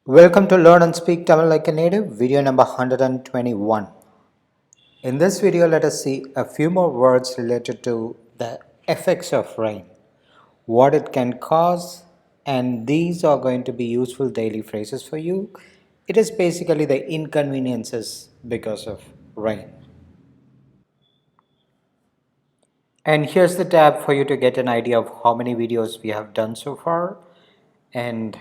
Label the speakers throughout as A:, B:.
A: Welcome to Learn and Speak Tamil Like a Native, video number 121. In this video, let us see a few more words related to the effects of rain, what it can cause, and these are going to be useful daily phrases for you. It is basically the inconveniences because of rain. And here's the tab for you to get an idea of how many videos we have done so far. And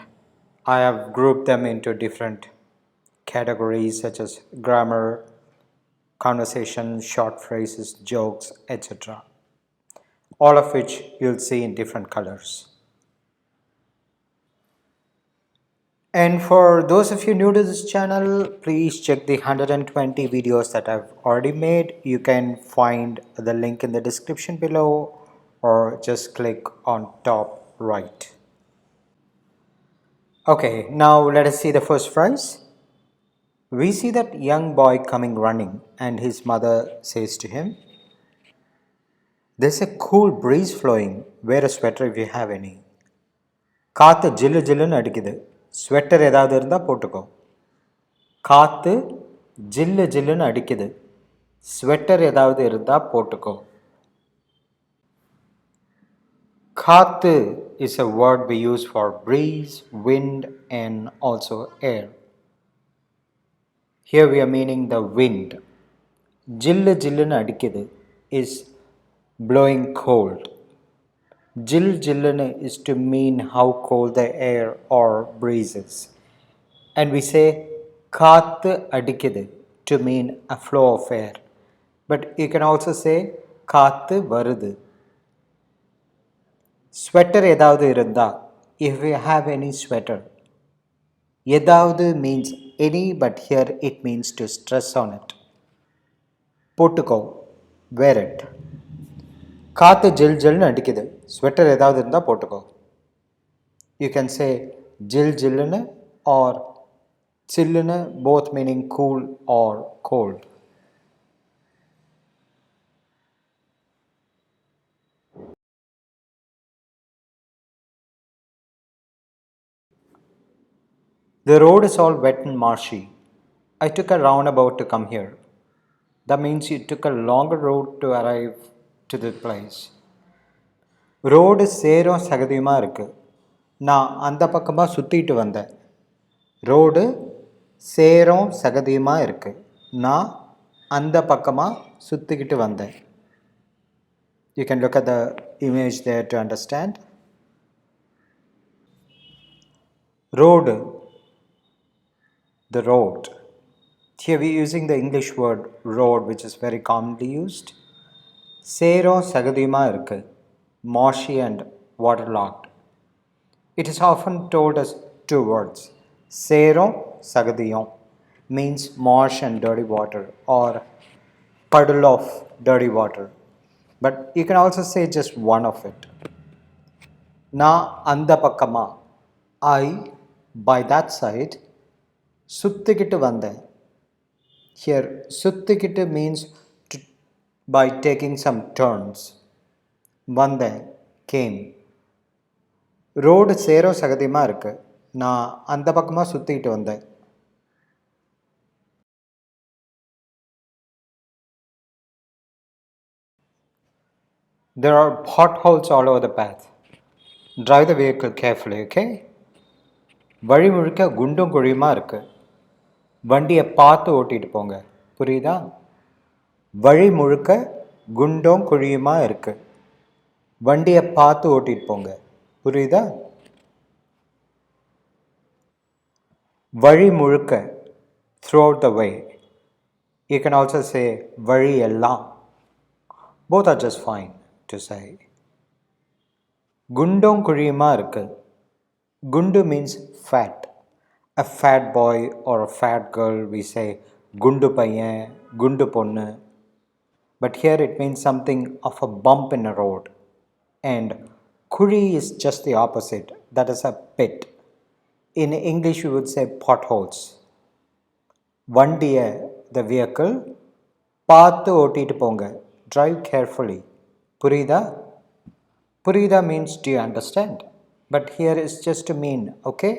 A: I have grouped them into different categories such as grammar, conversation, short phrases, jokes, etc. All of which you'll see in different colors. And for those of you new to this channel, please check the 120 videos that I've already made. You can find the link in the description below or just click on top right. Okay, now let us see the first phrase. We see that young boy coming running and his mother says to him, "There's a cool breeze flowing. Wear a sweater if you have any." காற்று ஜில்லு ஜில்லுன்னு அடிக்குது, sweater ஏதாவது இருந்தால் போட்டுக்கோ. காற்று ஜில்லு ஜில்லுன்னு அடிக்குது, ஸ்வெட்டர் ஏதாவது இருந்தால் போட்டுக்கோ. காற்று is a word we use for breeze, wind and also air. Here we are meaning the wind. ஜில்லு ஜில்லுன்னு அடிக்குது is blowing cold. Jill jillene is to mean how cold the air or breeze is. And we say kaathu adikkudu to mean a flow of air. But you can also say kaathu varudhu. Sweater edavudhu irundha, if you have any sweater. Edavudhu means any, but here it means to stress on it. Pottuko, wear it. காற்று ஜில் ஜில்னு அடிக்குது, sweater ஏதாவது இருந்தால் போட்டுக்கோ. You can say jil jillunu or chillunu, both meaning cool or cold. The road is all wet and marshy. I took a roundabout to come here. That means you took a longer road to arrive to the place. Road சேரும் சகதியுமாக இருக்குது, நான் அந்த பக்கமாக சுற்றிட்டு வந்தேன். Road சேரும் சகதியுமாக இருக்குது, நான் அந்த பக்கமாக சுற்றிக்கிட்டு வந்தேன். You can look at the image there to understand. Road, the road. Here we are using the English word road, which is very commonly used. Sero sagadima irukku, marshy and waterlogged. It is often told as two words. Sero sagadiyam means marsh and dirty water or puddle of dirty water. But you can also say just one of it. Na anda pakkama, I by that side சுத்திக்கிட்டு வந்தேன். Here சுத்திக்கிட்டு means to, by taking some turns. வந்தேன், came. Road சேரோ சகதியமாக இருக்கு, நான் அந்த பக்கமாக சுற்றிக்கிட்டு வந்தேன். There are potholes all over the path. Drive the vehicle carefully, okay? வழி முழுக்க குண்டும் குழியுமா இருக்கு, வண்டியை பார்த்து ஓட்டிகிட்டு போங்க. புரியுதா? வழி முழுக்க குண்டும் குழியுமா இருக்கு, வண்டியை பார்த்து ஓட்டிகிட்டு போங்க. புரியுதா? வழி முழுக்க, throughout the way. You can also say வழி எல்லாம். Both are just fine to say. குண்டும் குழியுமா இருக்கு. Gundu means fat. A fat boy or a fat girl, we say gundu paiyan, gundu ponnu. But here it means something of a bump in a road. And kuri is just the opposite. That is a pit. In English we would say potholes. Vandiya, the vehicle, paathu ottittu ponga. Drive carefully. Purida? Purida means do you understand? But here is just to mean, okay?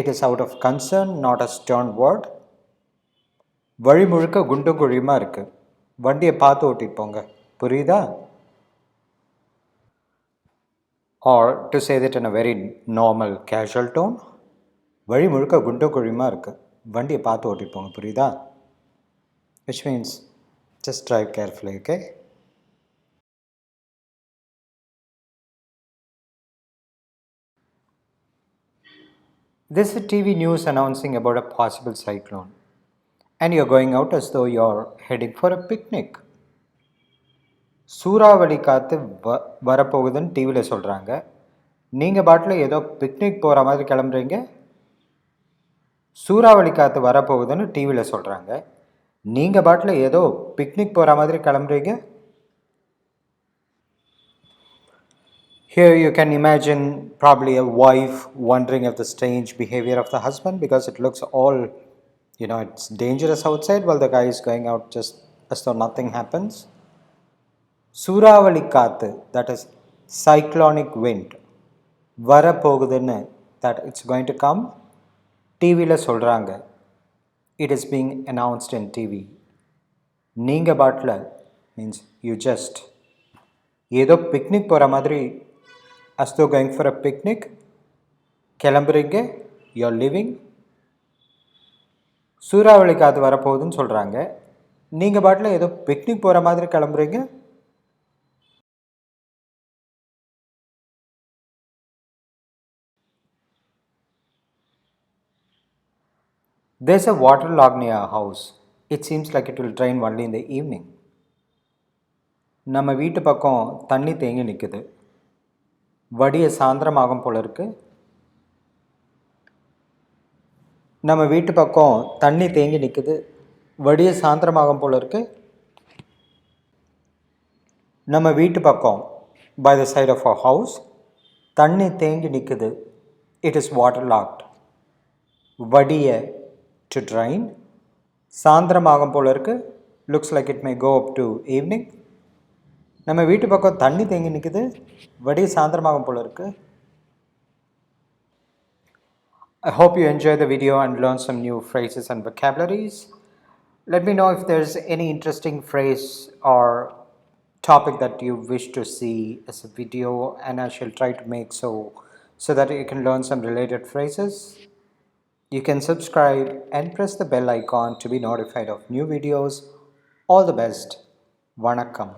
A: It is out of concern, not a stern word. வழி முழுக்க குண்டும் குழியுமா இருக்கு, வண்டியை பார்த்து ஓட்டிட்டு போங்க, புரியுதா? Or to say that in a very normal casual tone, வழி முழுக்க குண்டும் குழியுமா இருக்கு, வண்டியை பார்த்து ஓட்டிட்டு போங்க, புரியுதா? Which means just drive carefully, okay? This is TV news announcing about a possible cyclone, and you're going out as though you're heading for a picnic. சூறாவளி காற்று வரப்போகுதுன்னு டிவியில் சொல்கிறாங்க. நீங்கள் பாட்டில் ஏதோ பிக்னிக் போகிற மாதிரி கிளம்புறீங்க. சூறாவளி காற்று வரப்போகுதுன்னு டிவியில் சொல்கிறாங்க. நீங்கள் பாட்டில் ஏதோ பிக்னிக் போகிற மாதிரி கிளம்புறீங்க. Here you can imagine probably a wife wondering at the strange behavior of the husband because it looks all, it's dangerous outside while the guy is going out just as though nothing happens. சூறாவளி காற்று, that is cyclonic wind, வரப்போகுதுன்னு, that it's going to come, டிவியில் சொல்கிறாங்க. It is being announced in TV. நீங்கள் பாட்டில் means you just ஏதோ picnic போகிற மாதிரி, as though going for a picnic, கிளம்புறீங்க, you're leaving. சூறாவளி காற்று வரப்போகுதுன்னு சொல்கிறாங்க. நீங்கள் பாட்டில் ஏதோ பிக்னிக் போகிற மாதிரி கிளம்புறீங்க. There's a water log near our house. It seems like it will drain only in the evening. நம்ம வீட்டு பக்கம் தண்ணி தேங்கி நிற்குது, வடிய சாயந்தரமாகும் போல இருக்கு. நம்ம வீட்டு பக்கம் தண்ணி தேங்கி நிற்குது, வடிய சாயந்தரமாகும் போல இருக்கு. நம்ம வீட்டு பக்கம், by the side of our house, தண்ணி தேங்கி நிற்குது. It is waterlogged. வடிய, to drain. சாயந்தரமாகும் போல இருக்கு. Looks like it may go up to evening. நம்ம வீட்டு பக்கம் தண்ணி தேங்கி நிற்குது, வடிய சாயந்தரமாகும் போல இருக்கு. I hope you enjoy the video and learn some new phrases and vocabularies. Let me know if there's any interesting phrase or topic that you wish to see as a video, and I shall try to make so that you can learn some related phrases. You can subscribe and press the bell icon to be notified of new videos. All the best. Vanakkam.